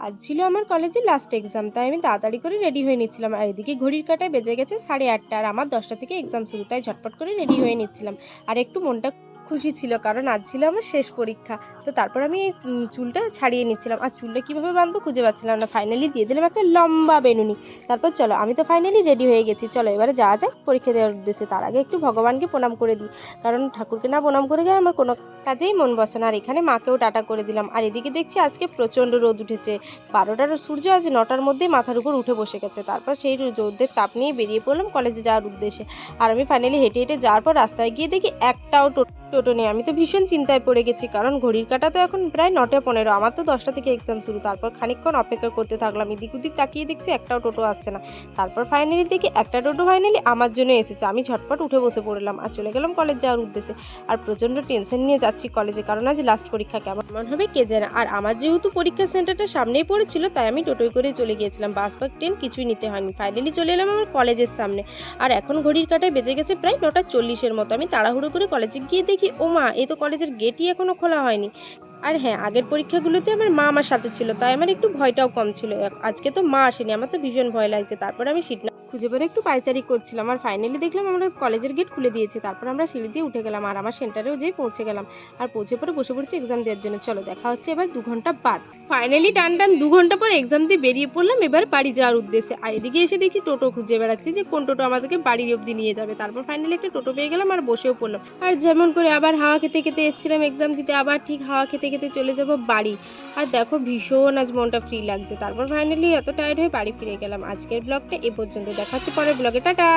আজ ছিল আমার কলেজে লাস্ট এক্সাম, তাই আমি তাড়াতাড়ি করে রেডি হয়ে নিচ্ছিলাম। আর এদিকে ঘড়ির কাঁটায় বেজে গেছে 8:30, আর আমার 10টা থেকে এক্সাম শুরু, তাই ঝটপট করে রেডি হয়ে নিচ্ছিলাম। আর একটু মনটা খুশি ছিল, কারণ আজ ছিল আমার শেষ পরীক্ষা। তো তারপর আমি এই চুলটা ছাড়িয়ে নিচ্ছিলাম, আর চুলটা কীভাবে বাঁধবো খুঁজে পাচ্ছিলাম না। ফাইনালি দিয়ে দিলাম একটা লম্বা বেনুনি। তারপর চলো, আমি তো ফাইনালি রেডি হয়ে গেছি, চলো এবারে যাওয়া যাক পরীক্ষা দেওয়ার উদ্দেশ্যে। তার আগে একটু ভগবানকে প্রণাম করে দিই, কারণ ঠাকুরকে না প্রণাম করে গেলে আমার কোনো কাজেই মন বসে না। আর এখানে মাকেও টাটা করে দিলাম। আর এদিকে দেখছি আজকে প্রচণ্ড রোদ উঠেছে। 12টার সূর্য আজ 9টার মধ্যেই মাথার উপর উঠে বসে গেছে। তারপর সেই রোদের তাপ নিয়ে বেরিয়ে পড়লাম কলেজে যাওয়ার উদ্দেশ্যে। আর আমি ফাইনালি হেঁটে হেঁটে যাওয়ার পর রাস্তায় গিয়ে দেখি একটাও টোটো নেই। আমি তো ভীষণ চিন্তায় পড়ে গেছি, কারণ ঘড়ির কাঁটা তো এখন প্রায় 9টা 15, আমার তো 10টা থেকে এক্সাম শুরু। তারপর খানিকক্ষণ অপেক্ষা করতে থাকলাম, এদিক ওদিক তাকিয়ে দেখছি একটাও টোটো আসছে না। তারপর ফাইনালি দেখি একটা টোটো ফাইনালি আমার জন্য এসেছে। আমি ঝটপট উঠে বসে পড়লাম আর চলে গেলাম কলেজ যাওয়ার উদ্দেশ্যে। আর প্রচণ্ড টেনশন নিয়ে যাচ্ছি কলেজে, কারণ আজ লাস্ট পরীক্ষা, কেমন হবে কে জানে। আর আমার যেহেতু পরীক্ষার সেন্টারটা সামনেই পড়েছিল, তাই আমি টোটোয় করে চলে গিয়েছিলাম। বাস বা ট্রেন কিছুই নিতে হয়নি। ফাইনালি চলে এলাম আমার কলেজের সামনে। আর এখন ঘড়ির কাঁটায় বেজে গেছে প্রায় 9টা 40-এর মতো। আমি তাড়াহুড়ো করে কলেজে গিয়ে দেখি, ও মা, এই তো কলেজের গেটই এখনো খোলা হয়নি। আর হ্যাঁ, আগের পরীক্ষাগুলোতে আমার মা আমার সাথে ছিল, তাই আমার একটু ভয়টাও কম ছিল। আজকে তো মা আসেনি, আমার তো ভীষণ ভয় লাগছে। তারপর আমি সিট না খুঁজে পেরে একটু পায়চারি করছিলাম, আর ফাইনালি দেখলাম আমরা কলেজের গেট খুলে দিয়েছে। তারপর আমরা সিঁড়ি দিয়ে উঠে গেলাম, আর আমার সেন্টারেও যেয়ে পৌঁছে গেলাম। আর পৌঁছে পরে বসে পড়ছি এক্সাম দেওয়ার জন্য। চলো দেখা হচ্ছে এবার 2 ঘন্টা বাদ। ফাইনালি টান 2 ঘন্টা পর এক্সাম দিয়ে বেরিয়ে পড়লাম এবার বাড়ি যাওয়ার উদ্দেশ্যে। আর এদিকে এসে দেখি টোটো খুঁজে বেড়াচ্ছি যে কোন টোটো আমাদেরকে বাড়ি অবধি নিয়ে যাবে। তারপর ফাইনালি একটা টোটো পেয়ে গেলাম আর বসেও পড়লাম। আর যেমন করে আবার হাওয়া খেতে খেতে এসেছিলাম এক্সাম দিতে, আবার ঠিক হাওয়া খেতে খেতে চলে যাব বাড়ি। আর দেখো ভীষণ আজ মনটা ফ্রি লাগছে। তারপর ফাইনালি এত টায়ার্ড হয়ে বাড়ি ফিরে গেলাম। আজকের ব্লগটা এ পর্যন্ত, দেখা হচ্ছে পরের ব্লগে, টাটা।